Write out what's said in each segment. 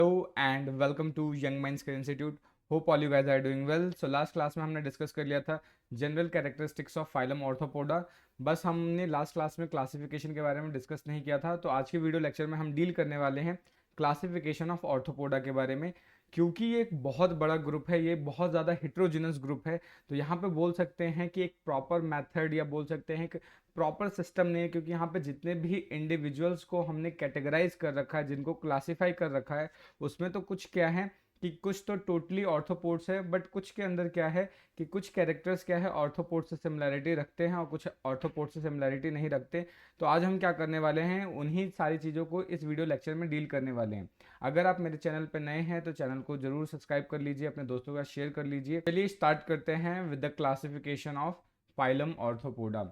Hello and welcome to Young Minds Career Institute. Hope all you guys are doing well. So last class में हमने discuss कर लिया था general characteristics of phylum arthropoda. बस हमने last class में classification के बारे में डिस्कस नहीं किया था, तो आज के वीडियो लेक्चर में हम डील करने वाले हैं क्लासिफिकेशन ऑफ ऑर्थोपोडा के बारे में। क्योंकि ये एक बहुत बड़ा ग्रुप है, ये बहुत ज़्यादा हिट्रोजिनस ग्रुप है, तो यहाँ पे बोल सकते हैं कि एक प्रॉपर मेथड या बोल सकते हैं प्रॉपर सिस्टम नहीं है। क्योंकि यहाँ पे जितने भी इंडिविजुअल्स को हमने कैटेगराइज कर रखा है, जिनको क्लासिफाई कर रखा है, उसमें तो कुछ क्या है कि कुछ तो टोटली ऑर्थोपोड्स है, बट कुछ के अंदर क्या है कि कुछ कैरेक्टर्स क्या है ऑर्थोपोड से सिमिलैरिटी रखते हैं और कुछ ऑर्थोपोड से सिमिलैरिटी नहीं रखते। तो आज हम क्या करने वाले हैं, उन्हीं सारी चीज़ों को इस वीडियो लेक्चर में डील करने वाले हैं। अगर आप मेरे चैनल पर नए हैं तो चैनल को जरूर सब्सक्राइब कर लीजिए, अपने दोस्तों का शेयर कर लीजिए। चलिए स्टार्ट करते हैं with the classification of phylum arthropoda.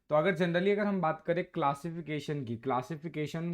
तो अगर हम बात करें क्लासिफिकेशन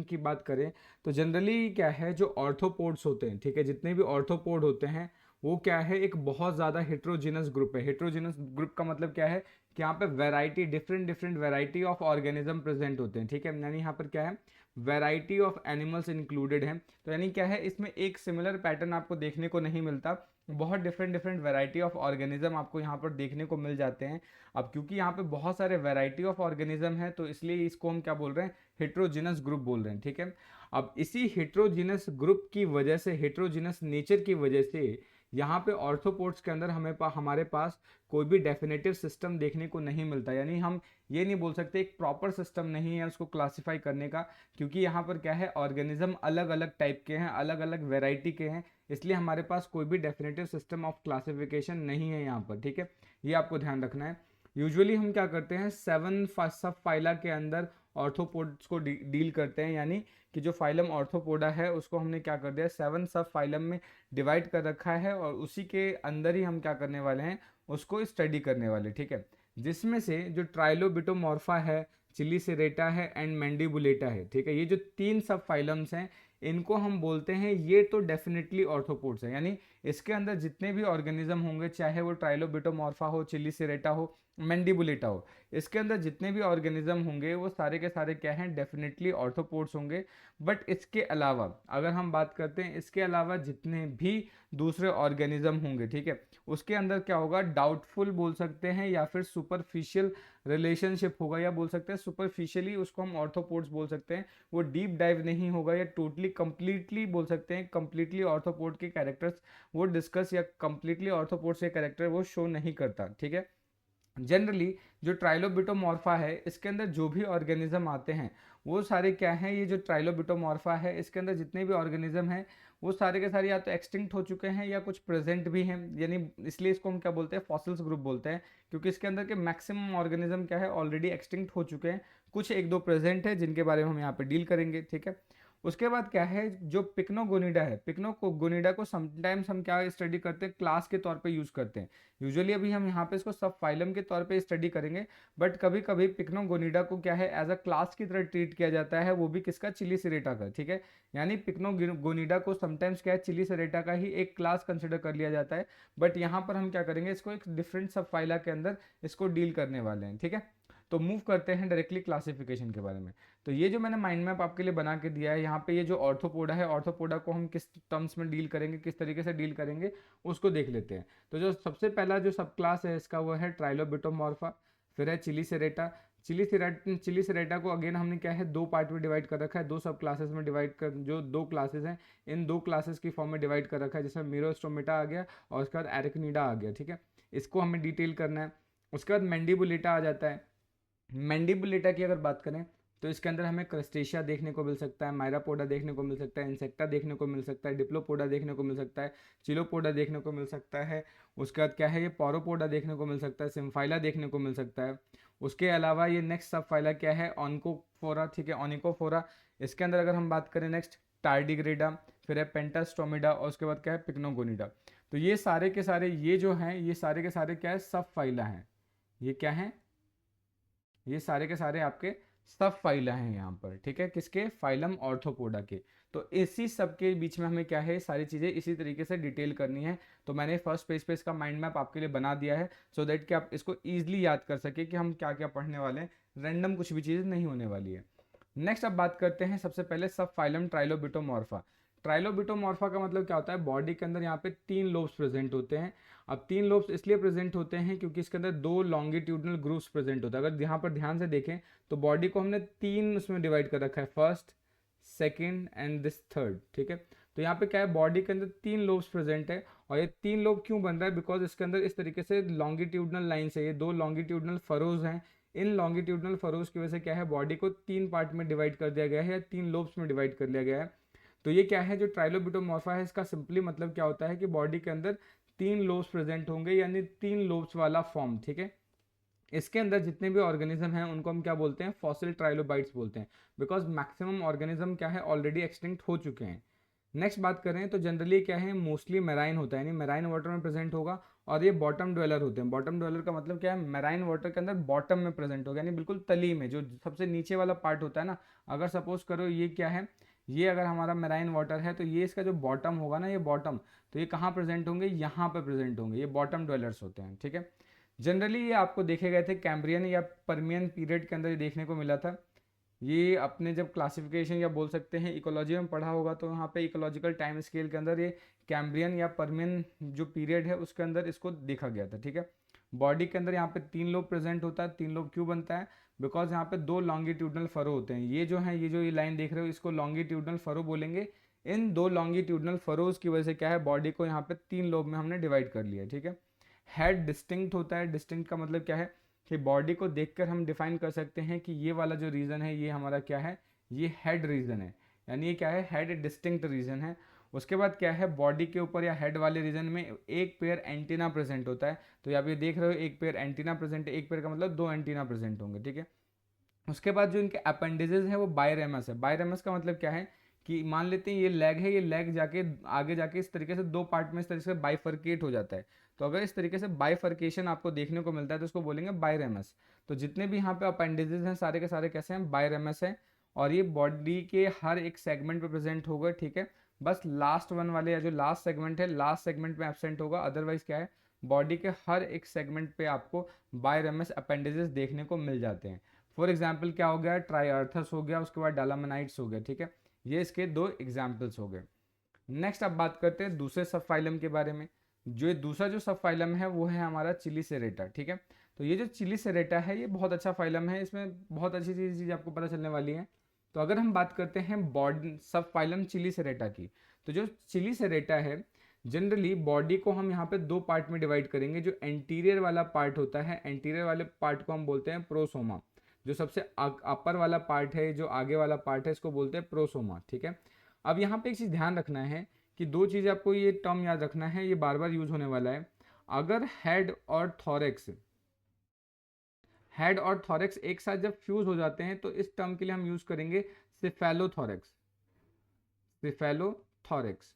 की बात करें, तो जनरली क्या है, जो ऑर्थोपोड्स होते हैं, ठीक है, जितने भी ऑर्थोपोड होते हैं वो क्या है, एक बहुत ज़्यादा हेट्रोजिनस ग्रुप है। हेट्रोजिनस ग्रुप का मतलब क्या है कि यहाँ पे variety, different different variety of organism present होते हैं, ठीक है। यानी यहाँ पर क्या है, वैरायटी ऑफ एनिमल्स इंक्लूडेड है। तो यानी क्या है, इसमें एक सिमिलर पैटर्न आपको देखने को नहीं मिलता, बहुत different different variety of organism आपको यहाँ पर देखने को मिल जाते हैं। अब क्योंकि यहाँ पे बहुत सारे वैरायटी ऑफ ऑर्गेनिज्म है, तो इसलिए इसको हम क्या बोल रहे हैं, हेट्रोजिनस ग्रुप बोल रहे हैं, ठीक है। अब इसी हेट्रोजिनस ग्रुप की वजह से, हेट्रोजिनस नेचर की वजह से यहाँ पे ऑर्थोपोड्स के अंदर हमारे पास कोई भी डेफिनेटिव सिस्टम देखने को नहीं मिलता। यानी हम ये नहीं बोल सकते एक प्रॉपर सिस्टम नहीं है उसको क्लासिफाई करने का, क्योंकि यहाँ पर क्या है, ऑर्गेनिज्म अलग अलग टाइप के हैं, अलग अलग वेराइटी के हैं, इसलिए हमारे पास कोई भी डेफिनेटिव सिस्टम ऑफ क्लासिफिकेशन नहीं है यहाँ पर, ठीक है। ये आपको ध्यान रखना है। यूजुअली हम क्या करते हैं, 7 सब फाइला के अंदर ऑर्थोपोड्स को डील करते हैं। यानी कि जो फाइलम ऑर्थोपोडा है उसको हमने क्या कर दिया, 7 सब फाइलम में डिवाइड कर रखा है, और उसी के अंदर ही हम क्या करने वाले हैं, उसको स्टडी करने वाले, ठीक है। जिसमें से जो ट्राइलोबिटोमॉर्फा है, चिलीसेरेटा है एंड मैंडिबुलेटा है, ठीक है, ये जो 3 सब फाइलम्स हैं इनको हम बोलते हैं, ये तो डेफिनेटली ऑर्थोपोड्स है। यानी इसके अंदर जितने भी ऑर्गेनिज्म होंगे, चाहे वो ट्राइलोबिटोमॉर्फा हो, चिलीसेरेटा हो, मैंडिबुलेटा हो, इसके अंदर जितने भी ऑर्गेनिज्म होंगे वो सारे के सारे क्या हैं, डेफिनेटली ऑर्थोपोड्स होंगे। बट इसके अलावा अगर हम बात करते हैं, इसके अलावा जितने भी दूसरे ऑर्गेनिज्म होंगे, ठीक है, उसके अंदर क्या होगा, डाउटफुल बोल सकते हैं या फिर सुपरफिशियल रिलेशनशिप होगा, या बोल सकते हैं सुपरफिशियली उसको हम ऑर्थोपोड्स बोल सकते हैं। वो डीप डाइव नहीं होगा, या टोटली कंप्लीटली बोल सकते हैं कंप्लीटली ऑर्थोपोड के कैरेक्टर्स वो डिस्कस, या कंप्लीटली ऑर्थोपोड्स के कैरेक्टर वो शो नहीं करता, ठीक है। जनरली जो ट्राइलोबिटोमॉर्फा है, इसके अंदर जो भी ऑर्गेनिज्म आते हैं वो सारे क्या हैं, ये जो ट्राइलोबिटोमॉर्फा है इसके अंदर जितने भी ऑर्गेनिज्म हैं वो सारे के सारे या तो एक्सटिंक्ट हो चुके हैं या कुछ प्रेजेंट भी हैं। यानी इसलिए इसको हम क्या बोलते हैं, फॉसिल्स ग्रुप बोलते हैं, क्योंकि इसके अंदर के मैक्सिमम ऑर्गेनिज्म क्या है, ऑलरेडी एक्सटिंक्ट हो चुके हैं। कुछ एक दो प्रेजेंट है जिनके बारे में हम यहाँ पे डील करेंगे, ठीक है। उसके बाद क्या है, जो पिक्नोगोनिडा है, पिक्नोगोनिडा को समटाइम्स हम क्या स्टडी करते हैं, क्लास के तौर पे यूज करते हैं। यूजुअली अभी हम यहाँ पे इसको सब फाइलम के तौर पे स्टडी करेंगे, बट कभी कभी पिक्नोगोनिडा को क्या है, एज अ क्लास की तरह ट्रीट किया जाता है, वो भी किसका, चिलीसेरेटा का, ठीक है। यानी पिक्नोगोनिडा को समटाइम्स क्या है, चिलीसेरेटा का ही एक क्लास कंसिडर कर लिया जाता है, बट यहाँ पर हम क्या करेंगे, इसको एक डिफरेंट सब फाइला के अंदर इसको डील करने वाले हैं, ठीक है। तो मूव करते हैं डायरेक्टली क्लासिफिकेशन के बारे में। तो ये जो मैंने माइंड मैप आपके लिए बना के दिया है, यहाँ पे ये जो ऑर्थोपोडा है, ऑर्थोपोडा को हम किस टर्म्स में डील करेंगे, किस तरीके से डील करेंगे, उसको देख लेते हैं। तो जो सबसे पहला जो सब क्लास है इसका, वो है ट्राइलोबिटोमॉर्फा। फिर है चिलीसेरेटा। चिलीसेरेटा को अगेन हमने क्या है, दो पार्ट में डिवाइड कर रखा है, दो सब क्लासेस में डिवाइड कर, जो दो क्लासेस हैं इन दो क्लासेस की फॉर्म में डिवाइड कर रखा है, जिसमें मीरोस्टोमेटा आ गया और उसके बाद एरिकनीडा आ गया, ठीक है। इसको हमें डिटेल करना है। उसके बाद मैंडिबुलेटा आ जाता है। मैंडिबुलेटा की अगर बात करें तो इसके अंदर हमें क्रस्टेशिया देखने को मिल सकता है, मायरापोडा देखने को मिल सकता है, इंसेक्टा देखने को मिल सकता है, डिप्लोपोडा देखने को मिल सकता है, चिलोपोडा देखने को मिल सकता है। उसके बाद क्या है, ये पॉरोपोडा देखने को मिल सकता है, सिम्फाइला देखने को मिल सकता है। उसके अलावा ये नेक्स्ट सब फाइला क्या है, ऑनकोफोरा, ठीक है, ऑनिकोफोरा। इसके अंदर अगर हम बात करें नेक्स्ट टार्डिग्रेडा, फिर है पेंटास्टोमिडा, और उसके बाद क्या है, पिक्नोगोनिडा। तो ये सारे के सारे ये जो हैं, ये सारे के सारे क्या है, सब फाइला हैं। ये क्या है, ये सारे के सारे आपके सब फाइला हैं यहाँ पर, ठीक है, किसके, फाइलम ऑर्थोपोडा के। तो इसी सब के बीच में हमें क्या है, सारी चीज़ें इसी तरीके से डिटेल करनी है। तो मैंने फर्स्ट पेज पे इसका माइंड मैप आपके लिए बना दिया है, सो दैट कि आप इसको ईजिली याद कर सके कि हम क्या क्या पढ़ने वाले हैं, रैंडम कुछ भी चीज़ें नहीं होने वाली है। नेक्स्ट अब बात करते हैं सबसे पहले सब फाइलम ट्राइलोबिटोमॉर्फा। ट्राइलोबिटोमॉर्फा का मतलब क्या होता है, बॉडी के अंदर यहाँ पे 3 लोब्स प्रेजेंट होते हैं। अब 3 लोब्स इसलिए प्रेजेंट होते हैं क्योंकि इसके अंदर 2 लॉन्गिट्यूडनल ग्रूव्स प्रेजेंट होता है। अगर यहाँ पर ध्यान से देखें तो बॉडी को हमने 3 उसमें डिवाइड कर रखा है, first, second and this third, ठीक है। तो यहाँ पे क्या है, बॉडी के अंदर 3 लोब्स प्रेजेंट है। और ये 3 लोब क्यों बन रहा है, बिकॉज इसके अंदर इस तरीके से लॉन्गिट्यूडनल लाइन से ये 2 लॉन्गिट्यूडनल फरोज हैं। इन लॉन्गिट्यूडनल फरोज की वजह से क्या है, बॉडी को 3 पार्ट में डिवाइड कर दिया गया है या 3 लोब्स में डिवाइड कर दिया गया है। तो ये क्या है, जो ट्राइलोबिटोमॉर्फा है, इसका सिंपली मतलब क्या होता है कि बॉडी के अंदर 3 लोब्स प्रेजेंट होंगे, यानी 3 लोब्स वाला फॉर्म, ठीक है। इसके अंदर जितने भी ऑर्गेनिज्म हैं उनको हम क्या बोलते हैं, फॉसिल ट्राइलोबाइट्स बोलते हैं, बिकॉज मैक्सिमम ऑर्गेनिज्म क्या है, ऑलरेडी एक्सटिंक्ट हो चुके हैं। नेक्स्ट बात करें तो जनरली क्या है, मोस्टली मैराइन होता है, यानी मैराइन वाटर में प्रेजेंट होगा। और ये बॉटम ड्वेलर होते हैं। बॉटम ड्वेलर का मतलब क्या है, मैराइन वाटर के अंदर बॉटम में प्रेजेंट होगा, यानी बिल्कुल तली में, जो सबसे नीचे वाला पार्ट होता है ना। अगर सपोज करो ये क्या है, ये अगर हमारा मैराइन वाटर है तो ये इसका जो बॉटम होगा ना, ये बॉटम, तो ये कहाँ प्रेजेंट होंगे, यहाँ पे प्रेजेंट होंगे, ये बॉटम ड्वेलर्स होते हैं, ठीक है। जनरली ये आपको देखे गए थे कैम्ब्रियन या परमियन पीरियड के अंदर ये देखने को मिला था। ये अपने जब क्लासिफिकेशन या बोल सकते हैं इकोलॉजी में पढ़ा होगा तो यहाँ पे इकोलॉजिकल टाइम स्केल के अंदर ये कैम्ब्रियन या परमियन जो पीरियड है उसके अंदर इसको देखा गया था, ठीक है। बॉडी के अंदर यहाँ पे 3 लोब प्रेजेंट होता है। 3 लोब क्यों बनता है, बिकॉज यहाँ पे 2 लॉन्गिट्यूडनल फरो होते हैं। ये जो है, ये जो ये लाइन देख रहे हो, इसको लॉन्गिट्यूडनल फरो बोलेंगे। इन 2 लॉन्गिट्यूडनल फरोज की वजह से क्या है, बॉडी को यहाँ पे 3 लोब में हमने डिवाइड कर लिया, ठीक है। हेड डिस्टिंक्ट होता है। डिस्टिंक्ट का मतलब क्या है कि बॉडी को देखकर हम डिफाइन कर सकते हैं कि ये वाला जो रीजन है ये हमारा क्या है, ये हेड रीजन है, यानी ये क्या है, हेड डिस्टिंक्ट रीजन है। उसके बाद क्या है, बॉडी के ऊपर या हेड वाले रीजन में एक पेयर एंटीना प्रेजेंट होता है। तो यहाँ पे देख रहे हो एक पेयर एंटीना प्रेजेंट है, एक पेयर का मतलब 2 एंटीना प्रेजेंट होंगे, ठीक है। उसके बाद जो इनके अपेंडिजेज हैं वो बायरेमस है। बायरेमस का मतलब क्या है कि मान लेते हैं ये लेग है, ये लेग जाके आगे जाके इस तरीके से 2 पार्ट में इस तरीके से बाइफर्केट हो जाता है। तो अगर इस तरीके से बाइफर्केशन आपको देखने को मिलता है तो उसको बोलेंगे बायरेमस। तो जितने भी यहाँ पे अपेंडिजेज हैं सारे के सारे कैसे हैं, बायरेमस हैं। और ये बॉडी के हर एक सेगमेंट पे प्रेजेंट होगा, ठीक है। बस लास्ट वन वाले या जो लास्ट सेगमेंट है, लास्ट सेगमेंट में एब्सेंट होगा। अदरवाइज क्या है, बॉडी के हर एक सेगमेंट पे आपको बायरेमस अपेंडिजेस देखने को मिल जाते हैं। फॉर एग्जाम्पल क्या हो गया, ट्राइअर्थस हो गया, उसके बाद डालामेनाइट्स हो गया, ठीक है। ये इसके 2 एग्जाम्पल्स हो गए। नेक्स्ट अब बात करते हैं दूसरे सब फाइलम के बारे में। जो दूसरा जो सब फाइलम है वो है हमारा चिलीसेरेटा, ठीक है। तो ये जो चिलीसेरेटा है ये बहुत अच्छा फाइलम है, इसमें बहुत अच्छी चीज़ आपको पता चलने वाली है। तो अगर हम बात करते हैं बॉडी सब फाइलम चिलीसेरेटा की, तो जो चिलीसेरेटा है जनरली बॉडी को हम यहाँ पे 2 पार्ट में डिवाइड करेंगे। जो एंटीरियर वाला पार्ट होता है, एंटीरियर वाले पार्ट को हम बोलते हैं प्रोसोमा। जो सबसे अपर वाला पार्ट है, जो आगे वाला पार्ट है, इसको बोलते हैं प्रोसोमा, ठीक है। अब यहाँ पे एक चीज़ ध्यान रखना है कि 2 चीज़ आपको ये टर्म याद रखना है, ये बार बार यूज होने वाला है। अगर हेड और थॉरेक्स एक साथ जब फ्यूज हो जाते हैं तो इस टर्म के लिए हम यूज करेंगे सिफेलोथॉरेक्स। सिफेलोथॉरेक्स।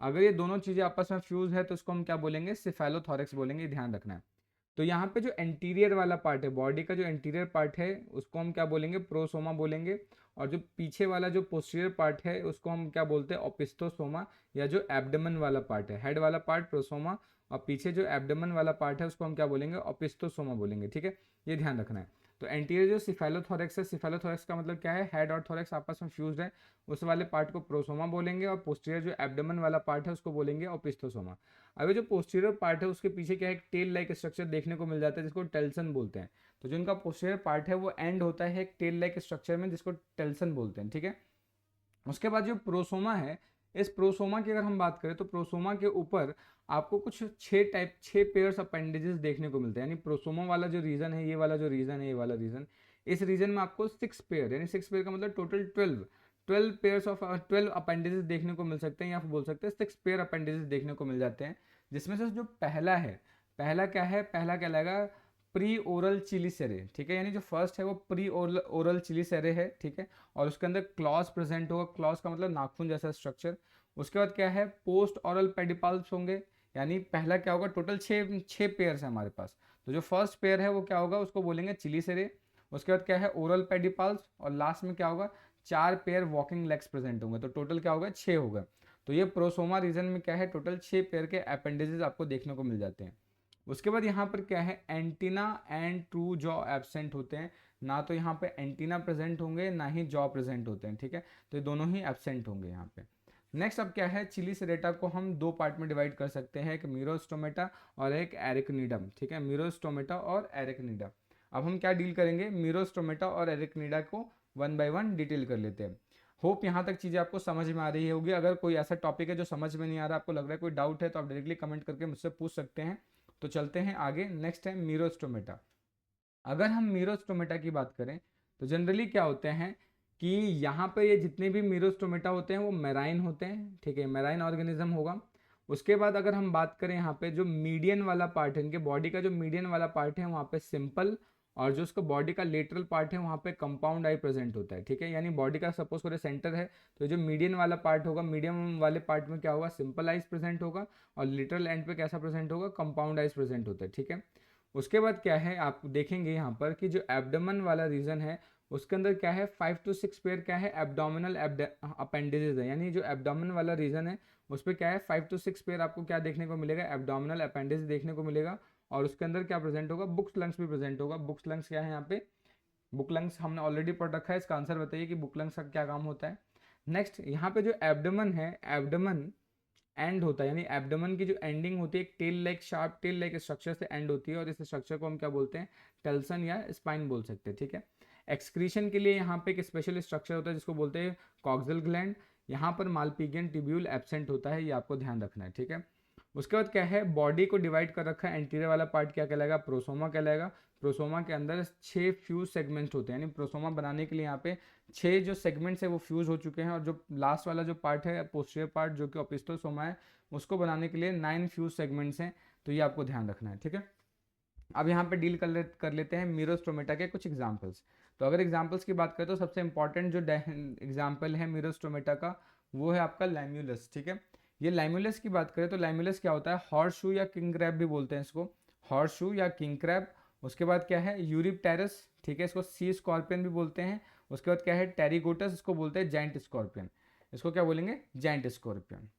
अगर ये दोनों चीज़ें आपस में फ्यूज है तो इसको हम क्या बोलेंगे, सिफेलोथॉरेक्स बोलेंगे, ध्यान रखना है। तो यहाँ पे जो एंटीरियर वाला पार्ट है, बॉडी का जो एंटीरियर पार्ट है उसको हम क्या बोलेंगे, प्रोसोमा बोलेंगे। और जो पीछे वाला जो पोस्टीरियर पार्ट है उसको हम क्या बोलते हैं, ओपिस्थोसोमा। या जो एब्डोमेन वाला पार्ट है, हेड वाला पार्ट प्रोसोमा, और पीछे जो एब्डोमेन वाला पार्ट है उसको हम क्या बोलेंगे, ओपिस्थोसोमा बोलेंगे, ठीक है। ये ध्यान रखना है। तो एंटीरियर जो सिफेलोथॉरेक्स है, सिफेलोथॉरेक्स का मतलब क्या है, हेड और थॉरेक्स आपस में फ्यूज्ड है, उस वाले पार्ट को प्रोसोमा बोलेंगे। और पोस्टीरियर जो एब्डोमेन वाला पार्ट है उसको बोलेंगे ओपिस्थोसोमा। अभी जो पोस्टीरियर पार्ट है उसके पीछे क्या है, एक टेल लाइक स्ट्रक्चर देखने को मिल जाता है जिसको टेल्सन बोलते हैं। तो जो इनका पोस्टीरियर पार्ट है वो एंड होता है एक टेल लाइक स्ट्रक्चर में जिसको टेल्सन बोलते हैं, ठीक है। उसके बाद जो प्रोसोमा है, इस प्रोसोमा की अगर हम बात करें तो प्रोसोमा के ऊपर आपको कुछ 6 पेयर्स अपेंडेजेस देखने को मिलते हैं। यानी प्रोसोमा वाला जो रीजन है, ये वाला जो रीजन है, ये वाला रीजन, इस रीजन में आपको 6 पेयर, यानी 6 पेयर का मतलब टोटल 12 पेयर्स ऑफ 12 अपेंडेजेस देखने को मिल सकते हैं, या फिर बोल सकते हैं 6 पेयर अपेंडेजेस देखने को मिल जाते हैं। जिसमें से जो पहला है, पहला क्या है, पहला क्या लगेगा, प्री ओरल चिलीसेरे, ठीक है। यानी जो फर्स्ट है वो प्री ओरल चिलीसेरे है, ठीक है। और उसके अंदर क्लॉज प्रेजेंट होगा, क्लॉज का मतलब नाखून जैसा स्ट्रक्चर। उसके बाद क्या है, पोस्ट ओरल पेडिपल्स होंगे। यानी पहला क्या होगा, टोटल 6 पेयर्स है हमारे पास। तो जो फर्स्ट पेयर है वो क्या होगा, उसको बोलेंगे चिलीसेरे। उसके बाद क्या है, ओरल पेडिपल्स। और लास्ट में क्या होगा, 4 पेयर वॉकिंग लेग्स प्रेजेंट होंगे। तो टोटल क्या होगा, 6 होगा। तो ये प्रोसोमा रीजन में क्या है, टोटल 6 पेयर के अपेंडेजेस आपको देखने को मिल जाते हैं। उसके बाद यहाँ पर क्या है, antenna and true jaw absent होते हैं। ना तो यहाँ पे एंटीना प्रेजेंट होंगे, ना ही जॉ प्रेजेंट होते हैं, ठीक है। तो ये दोनों ही एब्सेंट होंगे यहाँ पे। नेक्स्ट अब क्या है, चिली सेरेटा को हम दो पार्ट में डिवाइड कर सकते हैं, एक मीरोस्टोमेटा और एक एरिकनीडम, ठीक है, मीरोस्टोमेटा और एरिकनीडम। अब हम क्या डील करेंगे, मीरोस्टोमेटा और एरिकनीडा को वन बाय वन डिटेल कर लेते हैं। होप यहाँ तक चीज़ें आपको समझ में आ रही होगी। अगर कोई ऐसा टॉपिक है जो समझ में नहीं आ रहा, आपको लग रहा है कोई डाउट है, तो आप डायरेक्टली कमेंट करके मुझसे पूछ सकते हैं। तो चलते हैं आगे। नेक्स्ट है मीरोस्टोमेटा। अगर हम मीरोस्टोमेटा की बात करें तो जनरली क्या होते हैं कि यहाँ पे ये जितने भी मीरोस्टोमेटा होते हैं वो मेराइन होते हैं, ठीक है, मेराइन ऑर्गेनिज्म होगा। उसके बाद अगर हम बात करें यहाँ पे जो मीडियन वाला पार्ट है, इनके बॉडी का जो मीडियन वाला पार्ट है वहाँ पे सिंपल, और जो उसका बॉडी का लेटरल पार्ट है वहाँ पे कंपाउंड आई प्रेजेंट होता है, ठीक है। यानी बॉडी का सपोज करें सेंटर है, तो जो मीडियन वाला पार्ट होगा, मीडियम वाले पार्ट में क्या होगा, सिंपल आइज प्रेजेंट होगा, और लिटरल एंड पे कैसा प्रेजेंट होगा, कंपाउंड आइज प्रेजेंट होता है, ठीक है। उसके बाद क्या है, आप देखेंगे यहाँ पर कि जो एब्डोमेन वाला रीजन है उसके अंदर क्या है, 5 to 6 पेयर क्या है, एब्डोमिनल अपेंडेजेस है। यानी जो एब्डोमेन वाला रीजन है उस पर क्या है, 5 to 6 पेयर आपको क्या देखने को मिलेगा, एब्डोमिनल अपेंडेज देखने को मिलेगा। और उसके अंदर क्या प्रेजेंट होगा, बुक्स लंग्स भी प्रेजेंट होगा। बुक्स लंग्स क्या है यहाँ पे, बुक लंग्स हमने ऑलरेडी पढ़ रखा है, इसका आंसर बताइए कि बुक लंग्स का क्या काम होता है। नेक्स्ट यहाँ पे जो एब्डोमेन है, एब्डोमेन एंड होता है, यानी एब्डोमेन की जो एंडिंग होती है एक tail like, sharp tail like structure से एंड होती है, और इस स्ट्रक्चर को हम क्या बोलते हैं, टेल्सन या स्पाइन बोल सकते हैं, ठीक है। एक्सक्रीशन के लिए यहाँ पे एक स्पेशल स्ट्रक्चर होता है जिसको बोलते हैं कॉक्सल ग्लैंड। यहाँ पर मालपीजियन ट्यूब्यूल एब्सेंट होता है, ये आपको ध्यान रखना है, ठीक है। उसके बाद क्या है, बॉडी को डिवाइड कर रखा है, एंटीरियर वाला पार्ट क्या कहलाएगा, प्रोसोमा कहलाएगा। प्रोसोमा के अंदर 6 फ्यूज सेगमेंट्स होते हैं, यानी प्रोसोमा बनाने के लिए यहाँ पे 6 जो सेगमेंट्स है वो फ्यूज हो चुके हैं, और जो लास्ट वाला जो पार्ट है, पोस्टीरियर पार्ट जो कि ओपिस्टोसोमा है, उसको बनाने के लिए 9 फ्यूज सेगमेंट्स हैं। तो ये आपको ध्यान रखना है, ठीक है। अब यहाँ पे डील कर लेते हैं मीरोस्टोमेटा के कुछ एग्जांपल्स। तो अगर एग्जांपल्स की बात करें तो सबसे इंपॉर्टेंट जो एग्जांपल है मीरोस्टोमेटा का वो है आपका लैम्यूलस, ठीक है। ये लैम्यूलस की बात करें तो लैम्यूलस क्या होता है, हॉर्स शू या किंग क्रैब भी बोलते हैं इसको, हॉर्स शू या किंग क्रैब। उसके बाद क्या है, यूरिपटेरस, ठीक है, इसको सी स्कॉर्पियन भी बोलते हैं। उसके बाद क्या है, टेरिगोटस, इसको बोलते हैं जाइंट स्कॉर्पियन, इसको क्या बोलेंगे, जाइंट स्कॉर्पियन।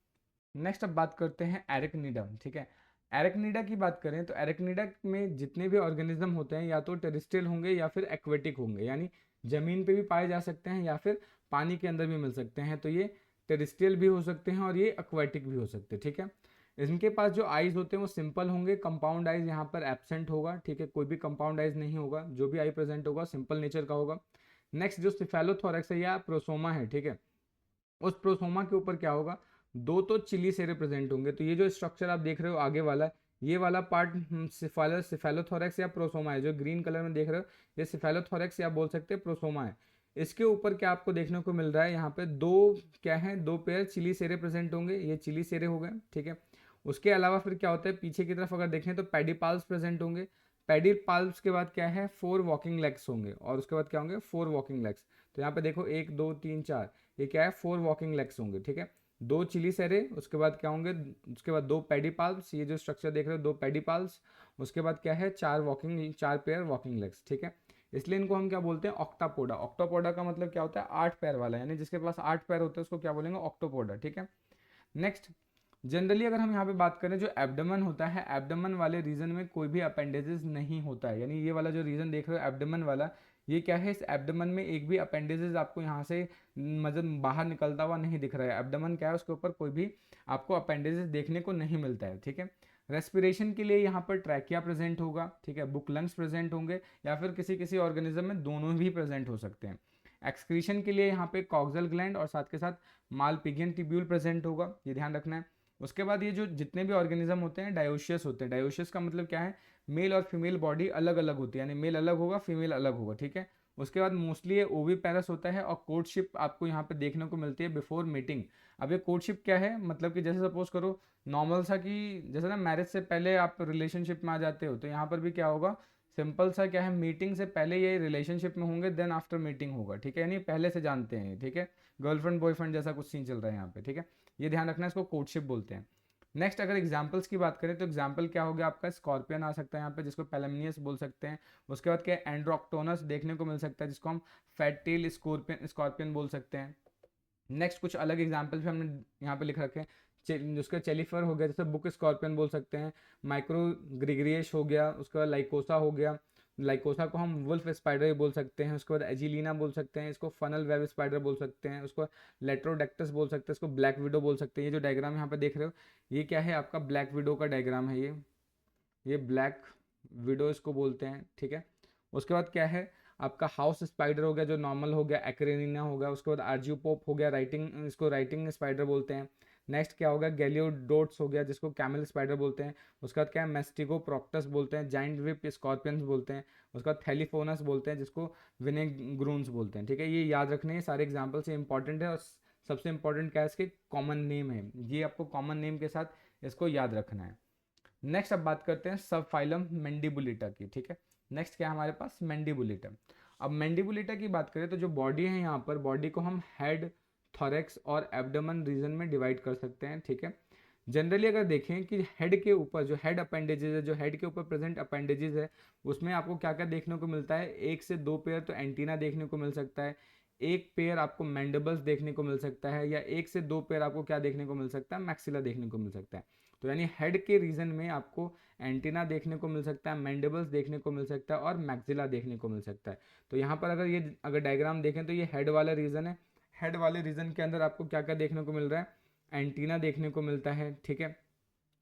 नेक्स्ट अब बात करते हैं एरिकनीडम, ठीक है। एरिकनीडा की बात करें तो एरिकनीडा में जितने भी ऑर्गेनिज्म होते हैं या तो टेरेस्ट्रियल होंगे या फिर एक्वेटिक होंगे, यानी जमीन पे भी पाए जा सकते हैं या फिर पानी के अंदर भी मिल सकते हैं। तो ये टेरेस्ट्रियल भी हो सकते हैं और ये एक्वेटिक भी हो सकते हैं, ठीक है। इनके पास जो आइज होते हैं वो सिंपल होंगे, कंपाउंड आइज यहाँ पर एब्सेंट होगा, ठीक है, कोई भी कंपाउंड आइज नहीं होगा, जो भी आई प्रेजेंट होगा सिंपल नेचर का होगा। नेक्स्ट जो सिफेलोथोरैक्स है या प्रोसोमा है, ठीक है, उस प्रोसोमा के ऊपर क्या होगा, दो तो चिली से रिप्रेजेंट होंगे। तो ये जो स्ट्रक्चर आप देख रहे हो आगे वाला, ये वाला पार्ट सिफेलोथोरैक्स या प्रोसोमा है, जो ग्रीन कलर में देख रहे हो ये सिफेलोथोरैक्स या बोल सकते हैं प्रोसोमा है। इसके ऊपर क्या आपको देखने को मिल रहा है, यहाँ पे दो क्या है, दो पेयर चिली सेरे प्रेजेंट होंगे, ये चिली सेरे हो गए, ठीक है। उसके अलावा फिर क्या होता है, पीछे की तरफ अगर देखें तो पेडिपाल्स प्रेजेंट होंगे। पेडिपाल्स के बाद क्या है, 4 वॉकिंग लेग्स होंगे, और उसके बाद क्या होंगे, 4 वॉकिंग लेग्स। तो यहाँ पे देखो 1 2 3 4, ये क्या है, 4 वॉकिंग लेग्स होंगे, ठीक है। दो चिली सेरे, उसके बाद क्या होंगे, उसके बाद 2 पेडिपाल्स, ये जो स्ट्रक्चर देख रहे हो 2 पेडिपाल्स। उसके बाद क्या है, 4 पेयर वॉकिंग लेग्स, ठीक है। इसलिए इनको हम क्या बोलते हैं, ऑक्टापोडा। ऑक्टापोडा का मतलब क्या होता है, 8 पैर वाला, यानी जिसके पास 8 पैर होते हैं उसको क्या बोलेंगे, ऑक्टोपोडा, ठीक है। नेक्स्ट, जनरली अगर हम यहाँ पे बात करें, जो एब्डोमेन होता है, एब्डोमेन वाले रीजन में कोई भी अपेंडेजेस नहीं होता है, यानी ये वाला जो रीजन देख रहे हो एब्डोमेन वाला, ये क्या है, इस एब्डोमेन में एक भी अपेंडेजेस आपको यहाँ से मतलब बाहर निकलता हुआ नहीं दिख रहा है। एब्डोमेन क्या है, उसके ऊपर कोई भी आपको अपेंडेजेस देखने को नहीं मिलता है, ठीक है। रेस्पिरेशन के लिए यहाँ पर ट्रैकिया प्रेजेंट होगा, ठीक है, बुक लंग्स प्रेजेंट होंगे, या फिर किसी किसी ऑर्गेनिज्म में दोनों भी प्रेजेंट हो सकते हैं। एक्सक्रीशन के लिए यहाँ पे कॉक्सल ग्लैंड और साथ के साथ मालपिजियन ट्यूब्यूल प्रेजेंट होगा, ये ध्यान रखना है। उसके बाद ये जो जितने भी ऑर्गेनिज्म होते हैं डायोशियस होते हैं। डायोशियस का मतलब क्या है, मेल और फीमेल बॉडी अलग अलग होती है, यानी मेल अलग होगा फीमेल अलग होगा, ठीक है। उसके बाद मोस्टली ये ओवी पैरस होता है, और कोर्टशिप आपको यहाँ पे देखने को मिलती है बिफोर मीटिंग। अब ये कोर्टशिप क्या है, मतलब कि जैसे सपोज करो नॉर्मल सा कि जैसे ना मैरिज से पहले आप रिलेशनशिप में आ जाते हो, तो यहाँ पर भी क्या होगा, सिंपल सा क्या है, मीटिंग से पहले ये रिलेशनशिप में होंगे, देन आफ्टर मीटिंग होगा, ठीक है, यानी पहले से जानते हैं, ठीक है। गर्लफ्रेंड बॉयफ्रेंड जैसा कुछ सीन चल रहा है यहाँ पे, ठीक है। ये ध्यान रखना है, इसको कोर्टशिप बोलते हैं। नेक्स्ट अगर एग्जाम्पल्स की बात करें तो एग्जाम्पल क्या हो गया आपका, स्कॉर्पियन आ सकता है यहाँ पे, जिसको पैलेमनियस बोल सकते हैं। उसके बाद क्या है, एंड्रोक्टोनस देखने को मिल सकता है, जिसको हम फैट टेल स्कॉर्पियन स्कॉर्पियन बोल सकते हैं। नेक्स्ट कुछ अलग एग्जाम्पल्स भी हमने यहाँ पे लिख रखे हैं, जिसका चेलीफर हो गया, जैसे बुक स्कॉर्पियन बोल सकते हैं, माइक्रो ग्रिग्रियश हो गया, उसके बाद लाइकोसा हो गया, लाइकोसा को हम वुल्फ स्पाइडर भी बोल सकते हैं, उसके बाद एजिलीना बोल सकते हैं, इसको फनल वेब स्पाइडर बोल सकते हैं, उसको लेट्रोडेक्टस बोल सकते हैं, इसको ब्लैक विडो बोल सकते हैं। ये जो डायग्राम यहाँ पे देख रहे हो ये क्या है, आपका ब्लैक विडो का डायग्राम है। ये ब्लैक विडो इसको बोलते हैं, ठीक है। उसके बाद क्या है, आपका हाउस स्पाइडर हो गया जो नॉर्मल हो गया, एक्रेनिना हो गया, उसके बाद आर्जियोपोप हो गया, राइटिंग, इसको राइटिंग स्पाइडर बोलते हैं। नेक्स्ट क्या होगा, गैलियोडोट्स हो गया जिसको कैमल स्पाइडर बोलते हैं। उसके बाद क्या है, मेस्टिगो प्रोक्टस बोलते हैं, जाइंट विप स्कॉर्पियंस बोलते हैं। उसके बाद थैलीफोनस बोलते हैं जिसको विनेग्रून्स बोलते हैं, ठीक है। ये याद रखने हैं, सारे एग्जाम्पल से इंपॉर्टेंट है। और सबसे इंपॉर्टेंट क्या है, इसके कॉमन नेम है, ये आपको कॉमन नेम के साथ इसको याद रखना है। नेक्स्ट अब बात करते हैं सब फाइलम मैंडिबुलेटा की, ठीक है। नेक्स्ट क्या है हमारे पास, मैंडिबुलेटा। अब मैंडिबुलेटा की बात करें तो जो बॉडी है यहाँ पर, बॉडी को हम हेड, थोरेक्स और एब्डोमेन रीजन में डिवाइड कर सकते हैं, ठीक है। जनरली अगर देखें कि हेड के ऊपर जो हेड अपेंडेजेस है, जो हेड के ऊपर प्रेजेंट अपेंडेजेस है, उसमें आपको क्या क्या देखने को मिलता है, 1 से 2 पेयर तो एंटीना देखने को मिल सकता है, 1 पेयर आपको मैंडिबल्स देखने को मिल सकता है, या 1 से 2 पेयर आपको क्या देखने को मिल सकता है, मैक्सिला देखने को मिल सकता है। तो यानी हेड के रीजन में आपको एंटीना देखने को मिल सकता है, मैंडिबल्स देखने को मिल सकता है और मैक्सिला देखने को मिल सकता है। तो यहाँ पर अगर डायग्राम देखें तो ये हेड वाला रीजन है। हेड वाले रीजन के अंदर आपको क्या क्या देखने को मिल रहा है, एंटीना देखने को मिलता है, ठीक है।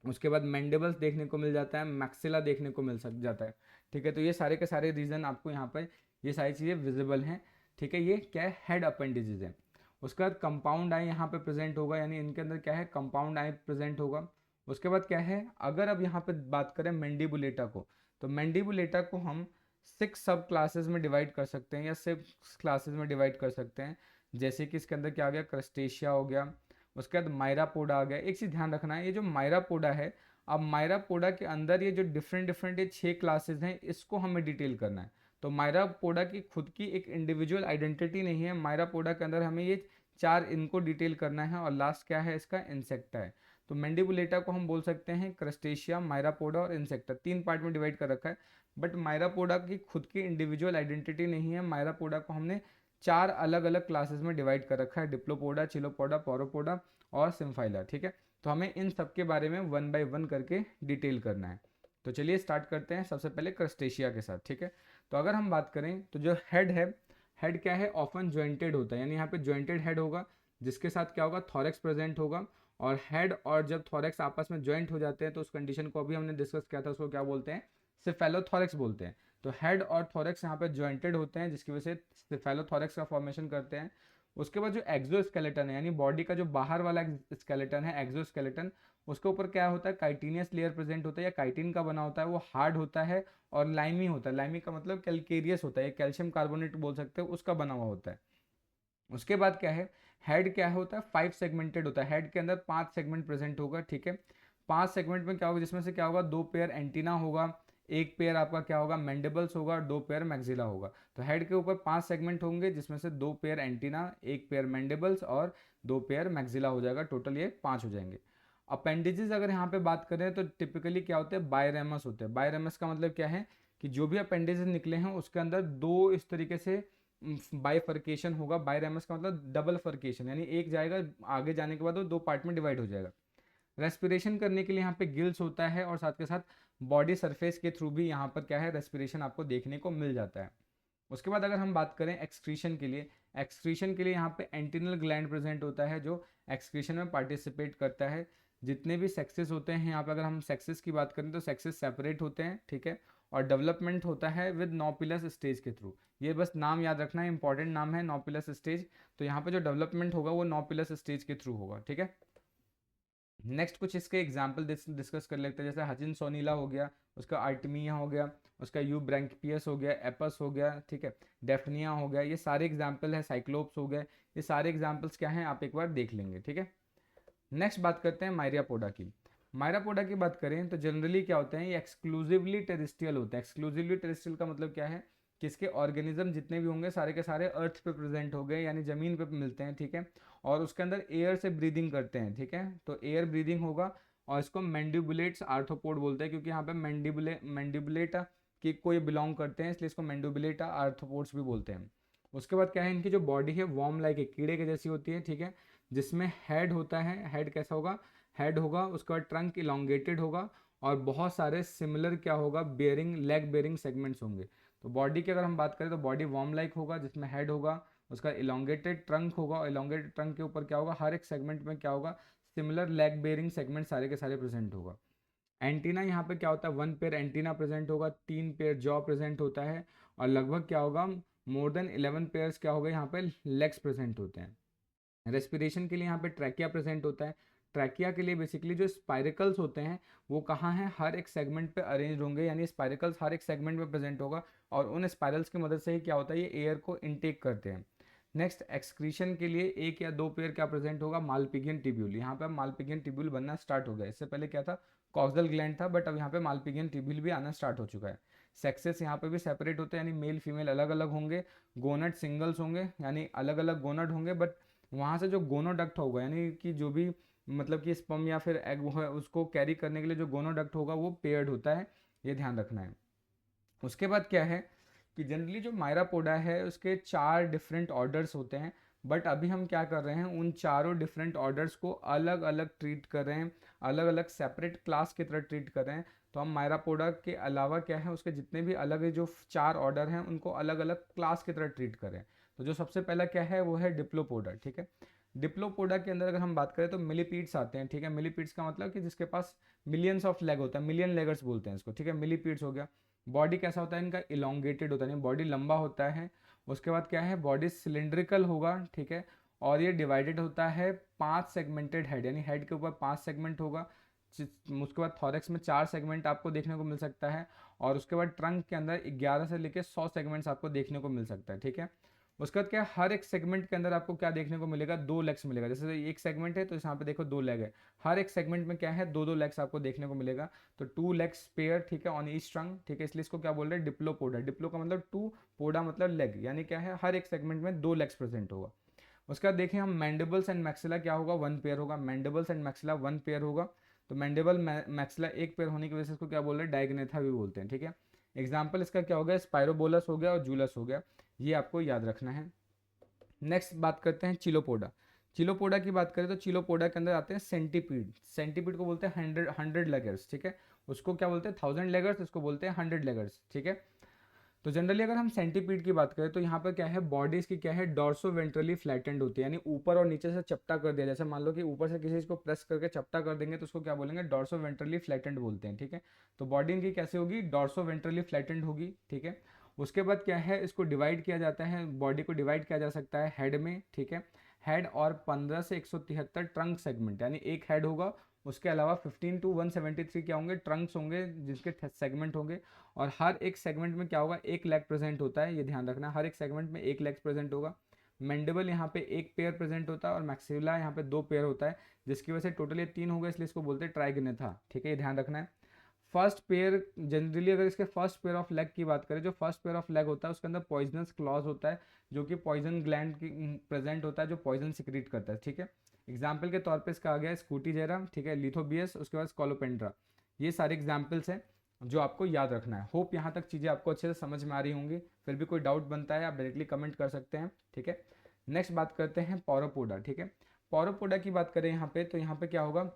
उसके बाद मैंडिबल्स देखने को मिल जाता है, मैक्सिला देखने को मिल सक जाता है, ठीक है। तो ये सारे के सारे रीजन आपको यहाँ पर ये सारी चीज़ें विजिबल हैं, ठीक है। ये क्या है, हेड अपेंडेजेस है। उसके बाद कंपाउंड आई यहाँ पे प्रेजेंट होगा, यानी इनके अंदर क्या है, कंपाउंड आई प्रेजेंट होगा। उसके बाद क्या है, अगर अब यहाँ पे बात करें मैंडिबुलेटा को, तो मैंडिबुलेटा को हम 6 सब क्लासेस में डिवाइड कर सकते हैं या 6 क्लासेस में डिवाइड कर सकते हैं। जैसे कि इसके अंदर क्या आ गया, क्रस्टेशिया हो गया, उसके बाद मायरापोडा आ गया। एक चीज़ ध्यान रखना है, ये जो मायरापोडा है, अब मायरापोडा के अंदर ये जो डिफरेंट डिफरेंट ये 6 क्लासेस हैं, इसको हमें डिटेल करना है। तो मायरापोडा की खुद की एक इंडिविजुअल आइडेंटिटी नहीं है, मायरापोडा के अंदर हमें ये 4 इनको डिटेल करना है। और लास्ट क्या है इसका, इंसेक्टा है। तो मैंडिबुलेटा को हम बोल सकते हैं क्रस्टेशिया, मायरापोडा और इंसेक्टा, 3 पार्ट में डिवाइड कर रखा है। बट मायरापोडा की खुद की इंडिविजुअल आइडेंटिटी नहीं है, मायरापोडा को हमने 4 अलग अलग क्लासेस में डिवाइड कर रखा है, डिप्लोपोडा, चिलोपोडा, पोरोपोडा और सिम्फाइला, ठीक है। तो हमें इन सब के बारे में 1 बाय 1 करके डिटेल करना है। तो चलिए स्टार्ट करते हैं सबसे पहले क्रस्टेशिया के साथ, ठीक है। तो अगर हम बात करें तो जो हेड है, हेड क्या है, ऑफन ज्वाइंटेड होता है, यानी यहाँ पे ज्वाइंटेड हेड होगा जिसके साथ क्या होगा, थॉरेक्स प्रेजेंट होगा। और हेड और जब थॉरेक्स आपस में ज्वाइंट हो जाते हैं तो उस कंडीशन को अभी हमने डिस्कस किया था, उसको क्या बोलते हैं, सिफेलोथॉरेक्स बोलते हैं। तो हेड और थॉरेक्स यहाँ पे ज्वाइंटेड होते हैं जिसकी वजह से सिफेलोथॉरेक्स का फॉर्मेशन करते हैं। उसके बाद जो एक्सोस्केलेटन है, यानी बॉडी का जो बाहर वाला स्केलेटन है, एक्सोस्केलेटन, उसके ऊपर क्या होता है, काइटिनियस लेयर प्रेजेंट होता है या काइटिन का बना होता है, वो हार्ड होता है और लाइमी होता है। लाइमी का मतलब कैल्केरियस होता है, कैल्शियम कार्बोनेट बोल सकते हैं, उसका बना हुआ होता है। उसके बाद क्या है, हेड क्या होता है, 5 सेगमेंटेड होता है। हेड के अंदर 5 सेगमेंट प्रेजेंट होगा, ठीक है। 5 सेगमेंट में क्या होगा, जिसमें से क्या होगा, 2 पेयर एंटीना होगा, 1 पेयर आपका क्या होगा, मैंडिबल्स होगा और 2 पेयर मैक्सिला होगा। तो हेड के ऊपर 5 सेगमेंट होंगे जिसमें से 2 पेयर एंटीना, 1 पेयर मैंडिबल्स और 2 पेयर मैक्सिला हो जाएगा, टोटल ये 5 हो जाएंगे। अपेंडिजेस अगर यहाँ पे बात करें तो टिपिकली क्या होते हैं, बायरेमस होते हैं। बायरेमस का मतलब क्या है कि जो भी अपेंडिजेस निकले हैं उसके अंदर 2 इस तरीके से बाइफर्केशन होगा। बायरेमस का मतलब डबल फर्केशन, यानी एक जाएगा, आगे जाने के बाद वो 2 पार्ट में डिवाइड हो जाएगा। रेस्पिरेशन करने के लिए यहाँ पे गिल्स होता है और साथ के साथ बॉडी सरफेस के थ्रू भी यहाँ पर क्या है, रेस्पिरेशन आपको देखने को मिल जाता है। उसके बाद अगर हम बात करें एक्सक्रीशन के लिए, एक्सक्रीशन के लिए यहाँ पे एंटीनल ग्लैंड प्रेजेंट होता है जो एक्सक्रीशन में पार्टिसिपेट करता है। जितने भी सेक्सेस होते हैं यहाँ पे, अगर हम सेक्सेस की बात करें तो सेक्सेस सेपरेट होते हैं, ठीक है। और डेवलपमेंट होता है विद नोपिलस स्टेज के थ्रू। ये बस नाम याद रखना है, इंपॉर्टेंट नाम है नोपिलस स्टेज। तो यहाँ पे जो डेवलपमेंट होगा वो नोपिलस स्टेज के थ्रू होगा, ठीक है। नेक्स्ट कुछ इसके एग्जाम्पल डिस्कस कर लेते हैं, जैसे हचिनसोनिला हो गया, उसका आर्टमिया हो गया, उसका यू ब्रैंकियस हो गया, एपस हो गया, ठीक है, डेफनिया हो गया। ये सारे एग्जाम्पल है, साइक्लोप्स हो गए। ये सारे एग्जाम्पल्स क्या हैं, आप एक बार देख लेंगे, ठीक है। नेक्स्ट बात करते हैं मायरियापोडा की। मायरियापोडा की बात करें तो जनरली क्या होते हैं, ये एक्सक्लूसिवली टेरेस्ट्रियल होते हैं। एक्सक्लूसिवली टेरेस्ट्रियल का मतलब क्या है कि इसके ऑर्गेनिज्म जितने भी होंगे सारे के सारे अर्थ पे प्रेजेंट हो गए, यानी ज़मीन पे मिलते हैं, ठीक है। और उसके अंदर एयर से ब्रीदिंग करते हैं, ठीक है। तो एयर ब्रीदिंग होगा और इसको मैंडिबुलेट्स आर्थ्रोपोड बोलते हैं, क्योंकि यहाँ पे मैंडिबुलेटा की कोई बिलोंग करते हैं, इसलिए इसको मैंडिबुलेटा आर्थ्रोपोड्स भी बोलते हैं। उसके बाद क्या है, इनकी जो बॉडी है वॉर्म लाइक एक कीड़े के जैसी होती है, ठीक है। जिसमें हेड होता है, हेड कैसा होगा, हेड होगा, उसके बाद ट्रंक इलोंगेटेड होगा और बहुत सारे सिमिलर क्या होगा, बेयरिंग, लेग बेयरिंग सेगमेंट्स होंगे। तो बॉडी की अगर हम बात करें तो बॉडी वॉर्म लाइक होगा, जिसमें हेड होगा, उसका इलोंगेटेड ट्रंक होगा, और इलोंगेटेड ट्रंक के ऊपर क्या होगा, हर एक सेगमेंट में क्या होगा, सिमिलर लेग बेयरिंग सेगमेंट सारे के सारे प्रेजेंट होगा। एंटीना यहाँ पे क्या होता है, 1 पेयर एंटीना प्रेजेंट होगा, 3 पेयर जॉ प्रेजेंट होता है, और लगभग क्या होगा, मोर देन 11 पेयर्स क्या होगा यहाँ पे लेग्स प्रेजेंट होते हैं। रेस्पिरेशन के लिए यहाँ पे ट्रैकिया प्रेजेंट होता है। ट्रैकिया के लिए बेसिकली जो स्पाइरिकल्स होते हैं वो कहाँ हैं, हर एक सेगमेंट पे अरेंज होंगे, यानी स्पाइरिकल्स हर एक सेगमेंट में प्रेजेंट होगा, और उन स्पाइरल्स की मदद से ही क्या होता है, ये एयर को इनटेक करते हैं। नेक्स्ट, एक्सक्रीशन के लिए 1 या 2 पेयर क्या प्रेजेंट होगा, मालपिगियन टिब्यूल। यहाँ पे मालपिगियन टिब्यूल बनना स्टार्ट हो गया, इससे पहले क्या था, कॉक्सल ग्लैंड था, बट अब यहाँ पे मालपिगियन टिब्यूल भी आना स्टार्ट हो चुका है। सेक्सेस यहाँ पे भी सेपरेट होते हैं, यानी मेल फीमेल अलग अलग होंगे। गोनट सिंगल्स होंगे, यानी अलग अलग गोनट होंगे, बट वहाँ से जो गोनोडक्ट होगा, यानी कि जो भी मतलब कि स्पर्म या फिर एग है उसको कैरी करने के लिए जो गोनोडक्ट होगा वो पेयर्ड होता है, ये ध्यान रखना है। उसके बाद क्या है कि जनरली जो मायरापोडा है उसके 4 डिफरेंट ऑर्डर्स होते हैं, बट अभी हम क्या कर रहे हैं, उन चारों डिफरेंट ऑर्डर्स को अलग अलग ट्रीट कर रहे हैं, अलग अलग सेपरेट क्लास की तरह ट्रीट कर रहे हैं। तो हम मायरापोडा के अलावा क्या है, उसके जितने भी अलग जो 4 ऑर्डर हैं उनको अलग अलग क्लास की तरह ट्रीट कर रहे हैं। तो जो सबसे पहला क्या है वो है डिप्लोपोडा, ठीक है। डिप्लोपोडा के अंदर अगर हम बात करें तो मिलीपीड्स आते हैं, ठीक है। मिलीपीड्स का मतलब कि जिसके पास मिलियंस ऑफ लेग होता है, मिलियन लेगर्स बोलते हैं इसको, ठीक है, मिलीपीड्स हो गया। बॉडी कैसा होता है इनका, इलोंगेटेड होता है, बॉडी लंबा होता है। उसके बाद क्या है, बॉडी सिलिंड्रिकल होगा, ठीक है, और ये डिवाइडेड होता है 5 सेगमेंटेड हेड, यानी हेड के ऊपर 5 सेगमेंट होगा। उसके बाद थॉरेक्स में 4 सेगमेंट आपको देखने को मिल सकता है, और उसके बाद ट्रंक के अंदर 11 से लेकर 100 सेगमेंट्स आपको देखने को मिल सकता है, ठीक है। उसके बाद क्या है, हर एक सेगमेंट के अंदर आपको क्या देखने को मिलेगा, 2 लेग्स मिलेगा। जैसे एक सेगमेंट है तो यहाँ पे देखो 2 लेग है, हर एक सेगमेंट में क्या है, 2 लेग्स आपको देखने को मिलेगा। तो 2 लेग्स पेयर, ठीक है, ऑन ईच ट्रंक, ठीक है, इसलिए इसको क्या बोल रहे हैं, डिप्लोपोडा। डिप्लो का मतलब 2, पोडा मतलब लेग, यानी क्या है, हर एक सेगमेंट में 2 लेग्स प्रेजेंट होगा। उसके बाद देखें हम, मैंडिबल्स एंड मैक्सिला क्या होगा, 1 पेयर होगा। मैंडिबल्स एंड मैक्सिला 1 पेयर होगा। तो मैंडिबल मैक्सिला 1 पेयर होने की वजह से इसको क्या बोल रहे हैं, डायग्नेथा भी बोलते हैं, ठीक है। एग्जाम्पल इसका क्या हो गया, स्पायरोबोलस हो गया और जूलस हो गया, ये आपको याद रखना है। नेक्स्ट बात करते हैं चिलोपोडा। चिलोपोडा की बात करें तो चिलोपोडा के अंदर आते हैं सेंटीपीड। सेंटीपीड को बोलते हैं 100 लेगर्स, ठीक है। उसको क्या बोलते हैं, 1000 लेगर्स, इसको बोलते हैं 100 लेगर्स, ठीक है। तो जनरली अगर हम सेंटीपीड की बात करें तो यहाँ पर क्या है, बॉडी इसकी क्या है, डॉर्सो वेंट्रली फ्लैटेंड होती है, यानी ऊपर और नीचे से चपटा कर दिया। जैसे मान लो कि ऊपर से किसी चीज़ को प्रेस करके चपटा कर देंगे तो उसको क्या बोलेंगे, डॉर्सो वेंट्रली फ्लैटेंड बोलते हैं, ठीक है। तो बॉडी इनकी कैसे होगी, डॉर्सो वेंट्रली फ्लैटेंड होगी, ठीक है। उसके बाद क्या है, इसको डिवाइड किया जाता है, बॉडी को डिवाइड किया जा सकता है हेड में, ठीक है। हेड और 15 से 173 ट्रंक सेगमेंट, यानी एक हेड होगा, उसके अलावा 15 to 173 क्या होंगे, ट्रंक्स होंगे, जिसके सेगमेंट होंगे। और हर एक सेगमेंट में क्या होगा, एक लेग प्रेजेंट होता है, ये ध्यान रखना, हर एक सेगमेंट में एक लेग प्रेजेंट होगा। मैंडिबल यहाँ पे 1 पेयर प्रेजेंट होता है, और मैक्सिला यहाँ पे 2 पेयर होता है, जिसकी वजह से टोटल ये 3 होगा, इसलिए इसको बोलते हैं ट्राइगनेथा, ठीक है, ये ध्यान रखना है। फर्स्ट पेयर, जनरली अगर इसके फर्स्ट पेयर ऑफ लेग की बात करें, जो फर्स्ट पेयर ऑफ लेग होता है उसके अंदर पॉइजनस क्लॉज होता है, जो कि पॉइजन ग्लैंड की प्रेजेंट होता है, जो पॉइजन सिक्रीट करता है, ठीक है। एग्जाम्पल के तौर पे इसका आ गया स्कूटीजेरा, ठीक है, लिथोबियस, उसके बाद स्कॉलोपेंड्रा। ये सारे एग्जाम्पल्स हैं जो आपको याद रखना है। होप यहाँ तक चीज़ें आपको अच्छे से समझ में आ रही होंगी। फिर भी कोई डाउट बनता है आप डायरेक्टली कमेंट कर सकते हैं, ठीक है। नेक्स्ट बात करते हैं पॉरोपोडा, ठीक है। पॉरोपोडा की बात करें यहाँ पे तो यहाँ पे क्या होगा,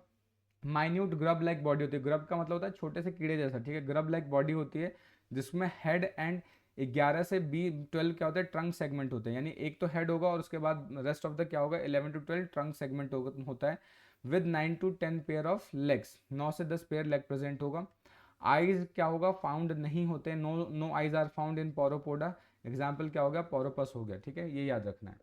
माइन्यूट ग्रब लाइक बॉडी होती है। ग्रब का मतलब होता है छोटे से कीड़े जैसा, ठीक है। ग्रब लाइक बॉडी होती है जिसमें हेड एंड 11 से 12 क्या होता है, ट्रंक सेगमेंट होते हैं, यानी एक तो हेड होगा और उसके बाद रेस्ट ऑफ द क्या होगा, 11 to 12 ट्रंक सेगमेंट होता है, with 9 to 10 pair of legs, 9 से 10 पेयर लेग प्रेजेंट होगा। आईज क्या होगा, फाउंड नहीं होते, no eyes are found in पोरोपोडा। एग्जाम्पल क्या हो गया, पोरोपस हो गया, ठीक है, ये याद रखना है।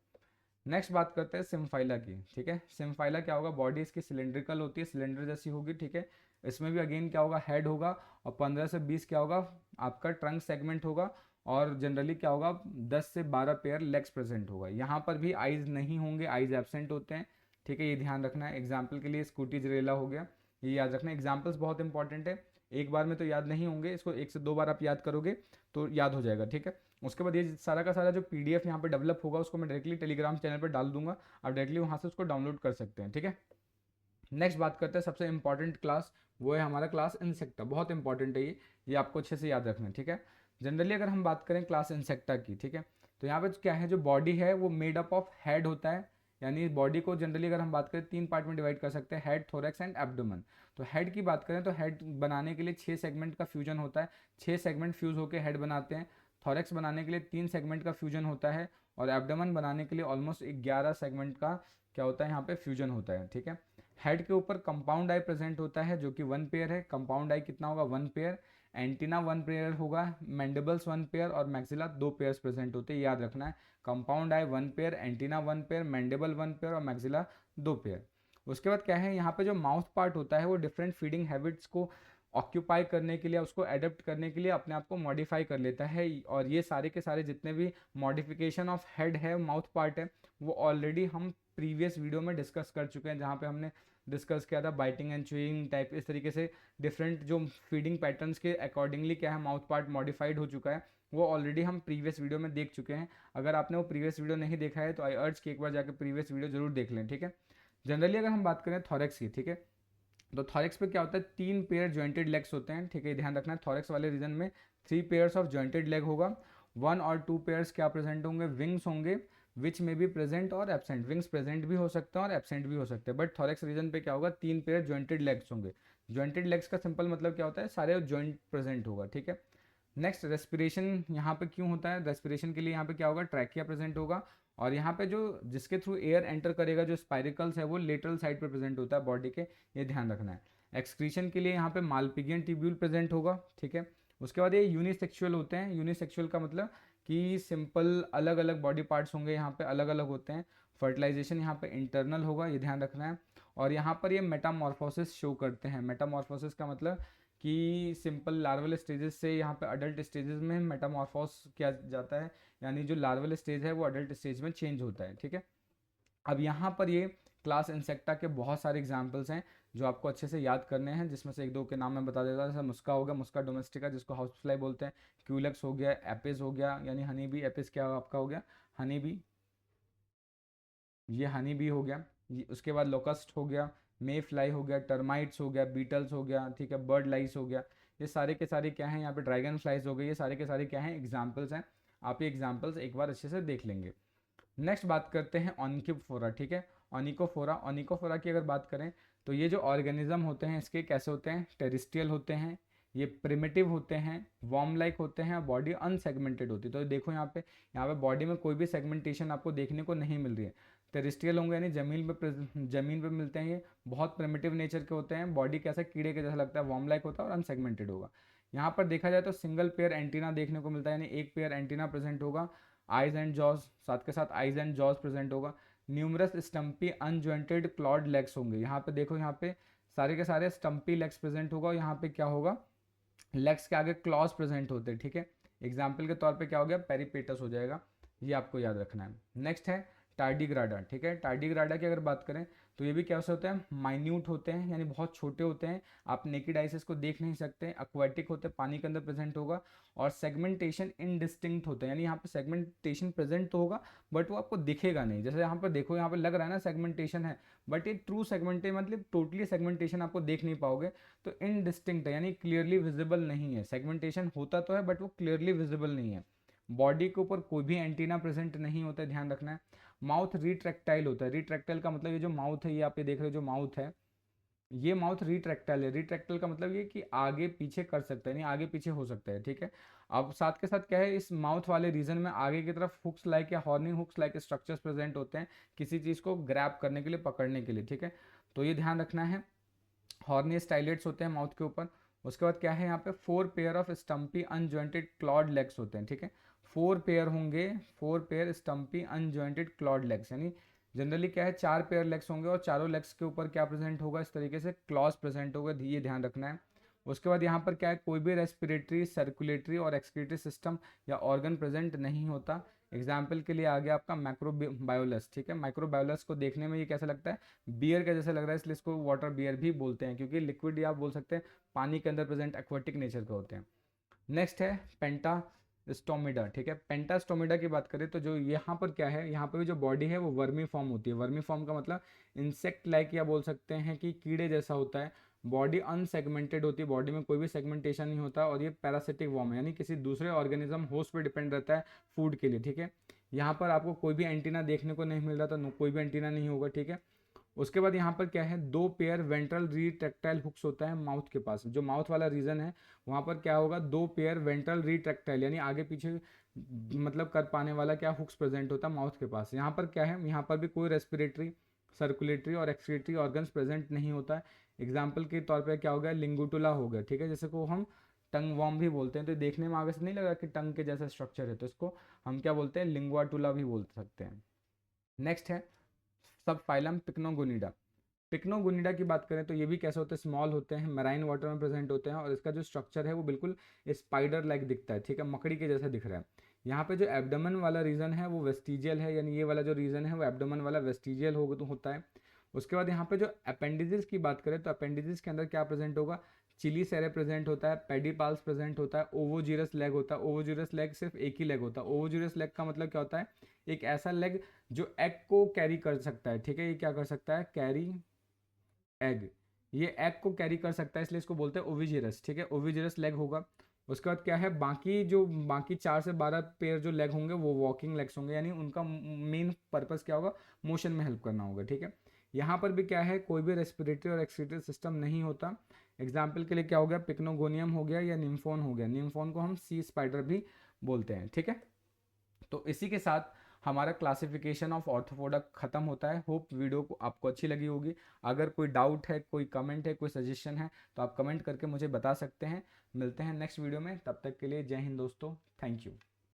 नेक्स्ट बात करते हैं सिम्फाइला की, ठीक है। सिम्फाइला क्या होगा, बॉडी इसकी सिलेंड्रिकल होती है, सिलेंडर जैसी होगी, ठीक है। इसमें भी अगेन क्या होगा, हेड होगा, और 15 से 20 क्या होगा, आपका ट्रंक सेगमेंट होगा, और जनरली क्या होगा, 10 से 12 पेयर लेग्स प्रेजेंट होगा। यहाँ पर भी आइज नहीं होंगे, आइज एबसेंट होते हैं, ठीक है, ये ध्यान रखना है। एग्जाम्पल के लिए स्कूटी जरेला हो गया, ये याद रखना है। एग्जाम्पल्स बहुत इंपॉर्टेंट है, एक बार में तो याद नहीं होंगे, इसको 1 से 2 बार आप याद करोगे तो याद हो जाएगा, ठीक है। उसके बाद ये सारा का सारा जो पीडीएफ यहाँ पे डेवलप होगा उसको मैं डायरेक्टली टेलीग्राम चैनल पर डाल दूंगा, आप डायरेक्टली वहाँ से उसको डाउनलोड कर सकते हैं, ठीक है। नेक्स्ट बात करते हैं सबसे इंपॉर्टेंट क्लास, वो है हमारा क्लास इंसेक्टा। बहुत इंपॉर्टेंट है ये आपको अच्छे से याद रखना है, ठीक है। जनरली अगर हम बात करें क्लास इंसेक्टा की, ठीक है, तो यहाँ पे क्या है, जो बॉडी है वो मेड अप ऑफ हेड होता है, यानी बॉडी को जनरली अगर हम बात करें 3 पार्ट में डिवाइड कर सकते हैं, हेड, थोरैक्स एंड एब्डोमेन। तो हेड की बात करें तो हेड बनाने के लिए 6 सेगमेंट का फ्यूजन होता है, 6 सेगमेंट फ्यूज होकर हेड बनाते हैं। थॉरेक्स बनाने के लिए 3 सेगमेंट का फ्यूजन होता है और एब्डोमेन बनाने के लिए ऑलमोस्ट 11 सेगमेंट का क्या होता है यहाँ पे फ्यूजन होता है, ठीक है। हेड के ऊपर कंपाउंड आई प्रेजेंट होता है जो कि 1 पेयर है। कंपाउंड आई कितना होगा, 1 पेयर। एंटीना 1 पेयर होगा, मैंडिबल्स 1 पेयर और मैक्सिला 2 पेयर्स प्रेजेंट होते हैं, याद रखना है। कंपाउंड आई 1 pair, antenna 1 pair, mandible 1 pair और मैक्सिला 2 पेयर। उसके बाद क्या है, यहाँ पे जो माउथ पार्ट होता है वो डिफरेंट फीडिंग हैबिट्स को ऑक्यूपाई करने के लिए, उसको एडेप्ट करने के लिए अपने आप को मॉडिफाई कर लेता है। और ये सारे के सारे जितने भी मॉडिफिकेशन ऑफ हेड है, माउथ पार्ट है, वो ऑलरेडी हम प्रीवियस वीडियो में डिस्कस कर चुके हैं, जहाँ पे हमने डिस्कस किया था बाइटिंग एंड च्यूइंग टाइप। इस तरीके से डिफरेंट जो फीडिंग पैटर्न्स के अकॉर्डिंगली क्या है माउथ पार्ट मॉडिफाइड हो चुका है, वो ऑलरेडी हम प्रीवियस वीडियो में देख चुके हैं। अगर आपने वो प्रीवियस वीडियो नहीं देखा है तो आई अर्ज कि एक बार जाकर प्रीवियस वीडियो जरूर देख लें, ठीक है। जनरली अगर हम बात करें थॉरेक्स की, ठीक है, तो थॉरेक्स पे क्या होता है, 3 पेयर जॉइंटेड लेग्स होते हैं, ठीक है। ध्यान रखना है थॉरेक्स वाले रीजन में 3 पेयर्स ऑफ जॉइंटेड लेग होगा। 1 और 2 पेयर्स क्या प्रेजेंट होंगे, विंग्स होंगे, विच में भी प्रेजेंट और एब्सेंट। विंग्स प्रेजेंट भी हो सकते हैं और एब्सेंट भी हो सकते हैं, बट थॉरेक्स रीजन पे क्या होगा, 3 पेयर जॉइंटेड लेग्स होंगे। जॉइंटेड लेग्स का सिंपल मतलब क्या होता है, सारे जॉइंट प्रेजेंट होगा, ठीक है। नेक्स्ट रेस्पिरेशन यहाँ पे क्यों होता है, रेस्पिरेशन के लिए यहाँ पे क्या होगा, ट्रैकिया प्रेजेंट होगा। और यहाँ पे जो जिसके थ्रू एयर एंटर करेगा, जो स्पाइरिकल्स है, वो लेटरल साइड पे प्रेजेंट होता है बॉडी के, ये ध्यान रखना है। एक्सक्रीशन के लिए यहाँ पे मालपिगियन ट्यूब्यूल प्रेजेंट होगा, ठीक है। उसके बाद ये यूनिसेक्सुअल होते हैं। यूनिसेक्सुअल का मतलब कि सिंपल अलग अलग बॉडी पार्ट्स होंगे, यहाँ पे अलग अलग होते हैं। फर्टिलाइजेशन यहाँ पे इंटरनल होगा, ये ध्यान रखना है। और यहाँ पर ये मेटामॉर्फोसिस शो करते हैं। मेटामॉर्फोसिस का मतलब कि सिंपल लार्वल स्टेजेस से यहाँ पे अडल्ट स्टेजेस में मेटामॉर्फोस किया जाता है, यानी जो लार्वल स्टेज है वो अडल्ट स्टेज में चेंज होता है, ठीक है। अब यहाँ पर ये क्लास इंसेक्टा के बहुत सारे एग्जाम्पल्स हैं जो आपको अच्छे से याद करने हैं, जिसमें से एक दो के नाम मैं बता देता हूँ। जैसे मुस्का हो गया, मुस्का डोमेस्टिका जिसको हाउस फ्लाई बोलते हैं। क्यूलेक्स हो गया, एपिस हो गया यानी हनी बी। एपिस क्या आपका हो गया, हनी बी, ये हनी बी हो गया। उसके बाद लोकस्ट हो गया, मे फ्लाई हो गया, टर्माइट्स हो गया, बीटल्स हो गया, ठीक है, बर्ड लाइस हो गया। ये सारे के सारे क्या हैं, यहाँ पे ड्रैगन फ्लाइज हो गए, ये सारे के सारे क्या हैं, एग्जाम्पल्स हैं। आप ये एग्जाम्पल्स एक बार अच्छे से देख लेंगे। नेक्स्ट बात करते हैं ऑनिकोफोरा, ठीक है। ऑनिकोफोरा, ऑनिकोफोरा की अगर बात करें तो ये जो ऑर्गेनिज्म होते हैं इसके कैसे होते हैं, टेरिस्ट्रियल होते हैं, ये प्रिमिटिव होते हैं, वॉर्म लाइक होते हैं, बॉडी अनसेगमेंटेड होती है। तो देखो यहाँ पे बॉडी में कोई भी सेगमेंटेशन आपको देखने को नहीं मिल रही है। टेरिस्ट्रियल होंगे यानी जमीन पे मिलते हैं। ये बहुत प्रिमिटिव नेचर के होते हैं, बॉडी कैसा कीड़े के जैसा लगता है, वॉर्म लाइक होता है और अनसेगमेंटेड होगा। यहाँ पर देखा जाए तो सिंगल पेयर एंटीना देखने को मिलता है, यानी एक पेयर एंटीना प्रेजेंट होगा। आइज एंड जॉज, साथ के साथ आइज एंड जॉज प्रेजेंट होगा। न्यूमरस स्टम्पी अनजॉइंटेड क्लॉड लेग्स होंगे। यहाँ पे देखो, यहाँ पे सारे के सारे स्टम्पी लेग्स प्रेजेंट होगा। यहाँ पे क्या होगा, लेग्स के आगे क्लॉज प्रेजेंट होते हैं, ठीक है। एग्जाम्पल के तौर पे क्या हो गया, पेरिपेटस हो जाएगा, ये आपको याद रखना है। नेक्स्ट है टार्डिग्राडा, ठीक है। टार्डिग्राडा की अगर बात करें तो ये भी कैसे होते हैं, माइन्यूट होते हैं यानी बहुत छोटे होते हैं, आप नेकेड आइज इसको देख नहीं सकते। एक्वाटिक होते हैं, पानी के अंदर प्रेजेंट होगा। और सेगमेंटेशन इनडिस्टिंक्ट होता है, यानी यहाँ पे सेगमेंटेशन प्रेजेंट तो होगा बट वो आपको दिखेगा नहीं। जैसे यहाँ पर देखो, यहाँ पे लग रहा है ना सेगमेंटेशन है, बट ये ट्रू सेगमेंटेशन मतलब टोटली सेगमेंटेशन आपको देख नहीं पाओगे। तो इनडिस्टिंक्ट है यानी क्लियरली विजिबल नहीं है। सेगमेंटेशन होता तो है बट वो क्लियरली विजिबल नहीं है। बॉडी के ऊपर कोई भी एंटीना प्रेजेंट नहीं होता है, ध्यान रखना है। माउथ रिट्रैक्टाइल होता है। रिट्रैक्टाइल का मतलब ये जो माउथ है, ये आप ये देख रहे हो जो माउथ है, ये माउथ रिट्रैक्टाइल है। रिट्रैक्टाइल का मतलब ये कि आगे पीछे कर सकता है, यानी आगे पीछे हो सकता है, ठीक है। अब साथ के साथ क्या है, इस माउथ वाले रीजन में आगे की तरफ हुक्स लाइक या horning hooks like structures present होते हैं, किसी चीज़ को ग्रैब करने के लिए, पकड़ने के लिए, ठीक है। तो ये ध्यान रखना है। हॉर्नी स्टाइलेट्स होते हैं माउथ के ऊपर। उसके बाद क्या है, यहाँ पे 4 पेयर ऑफ स्टम्पी अनजॉइंटेड क्लॉड लेग्स होते हैं, ठीक है। 4 पेयर होंगे, 4 पेयर स्टम्पी अनजॉइंटेड क्लॉड लेग्स, यानी जनरली क्या है 4 पेयर लेग्स होंगे और चारों लेग्स के ऊपर क्या प्रेजेंट होगा, इस तरीके से क्लॉज प्रेजेंट होगा, ये ध्यान रखना है। उसके बाद यहाँ पर क्या है, कोई भी रेस्पिरेटरी, सर्कुलेटरी और एक्सक्रीटरी सिस्टम या ऑर्गन प्रेजेंट नहीं होता। एग्जाम्पल के लिए आ गया आपका माइक्रोबायोलस, ठीक है। माइक्रोबायोलस को देखने में ये कैसा लगता है, बियर का जैसा लग रहा है, इसलिए इसको वाटर बियर भी बोलते हैं, क्योंकि लिक्विड या आप बोल सकते हैं पानी के अंदर प्रेजेंट एक्वाटिक नेचर के होते हैं। नेक्स्ट है पेंटास्टोमिडा, ठीक है। पेंटास्टोमिडा की बात करें तो जो यहाँ पर क्या है, यहाँ पर भी जो बॉडी है वो वर्मी फॉर्म होती है। वर्मी फॉर्म का मतलब इंसेक्ट लाइक या बोल सकते हैं कि कीड़े जैसा होता है। बॉडी अनसेगमेंटेड होती है, बॉडी में कोई भी सेगमेंटेशन नहीं होता। और ये पैरासिटिक वॉर्म है, यानी किसी दूसरे ऑर्गेनिज्म होस्ट पे डिपेंड रहता है फूड के लिए, ठीक है। यहाँ पर आपको कोई भी एंटीना देखने को नहीं मिल रहा था, कोई भी एंटीना नहीं होगा, ठीक है। उसके बाद यहाँ पर क्या है, 2 पेयर वेंट्रल रिट्रैक्टाइल हुक्स होता है माउथ के पास, जो माउथ वाला रीजन है वहाँ पर क्या होगा, 2 पेयर वेंट्रल रिट्रैक्टाइल यानी आगे पीछे मतलब कर पाने वाला क्या हुक्स प्रेजेंट होता है माउथ के पास। यहाँ पर क्या है, यहाँ पर भी कोई रेस्पिरेटरी, सर्कुलेटरी और एक्सक्रीटरी ऑर्गन्स प्रेजेंट नहीं होता है। एग्जाम्पल के तौर पर क्या हो गया, लिंगुटुला हो गया, ठीक है, जैसे को हम टंग वॉर्म भी बोलते हैं। तो देखने में आगे से नहीं लगा कि टंग के जैसा स्ट्रक्चर है, तो इसको हम क्या बोलते हैं, लिंगुआटुला भी बोल सकते हैं। नेक्स्ट है सब फाइलम पिक्नोगोनिडा। पिक्नोगोनिडा की बात करें तो ये भी कैसे होते हैं, स्मॉल होते हैं, मैराइन वाटर में प्रेजेंट होते हैं, और इसका जो स्ट्रक्चर है वो बिल्कुल स्पाइडर लाइक दिखता है, ठीक है, मकड़ी के जैसा दिख रहा है। यहाँ पे जो एब्डोमेन वाला रीजन है वो वेस्टिजियल है, यानी ये वाला जो रीजन है वो एब्डोमेन वाला वेस्टिजियल होता है। उसके बाद यहाँ पे जो अपेंडिजेस की बात करें तो अपेंडिजेस के अंदर क्या प्रेजेंट होगा, चिली सेरे प्रेजेंट होता है, पेडिपाल्स प्रेजेंट होता है, ओवोजिरस लेग होता है। ओवोजिरस लेग सिर्फ एक ही लेग होता है। ओवोजिरस लेग का मतलब क्या होता है, एक ऐसा लेग जो एग को कैरी कर सकता है, ठीक है, ये क्या कर सकता है, कैरी एग, ये एग को कैरी कर सकता है, इसलिए इसको बोलते हैं ओविजिरस, ठीक है, ओविजिरस लेग होगा। उसके बाद क्या है, बाकी 4 से 12 पेयर जो लेग होंगे वो वॉकिंग लेग्स होंगे, यानी उनका मेन पर्पस क्या होगा, मोशन में हेल्प करना होगा, ठीक है। यहाँ पर भी क्या है, कोई भी रेस्पिरेटरी और एक्सक्रीटरी सिस्टम नहीं होता। एग्जाम्पल के लिए क्या हो गया, पिक्नोगोनियम हो गया या निम्फोन हो गया। निम्फोन को हम सी स्पाइडर भी बोलते हैं, ठीक है। तो इसी के साथ हमारा क्लासिफिकेशन ऑफ ऑर्थोपोडा खत्म होता है। होप वीडियो को आपको अच्छी लगी होगी। अगर कोई डाउट है, कोई कमेंट है, कोई सजेशन है तो आप कमेंट करके मुझे बता सकते हैं। मिलते हैं नेक्स्ट वीडियो में, तब तक के लिए जय हिंद दोस्तों, थैंक यू।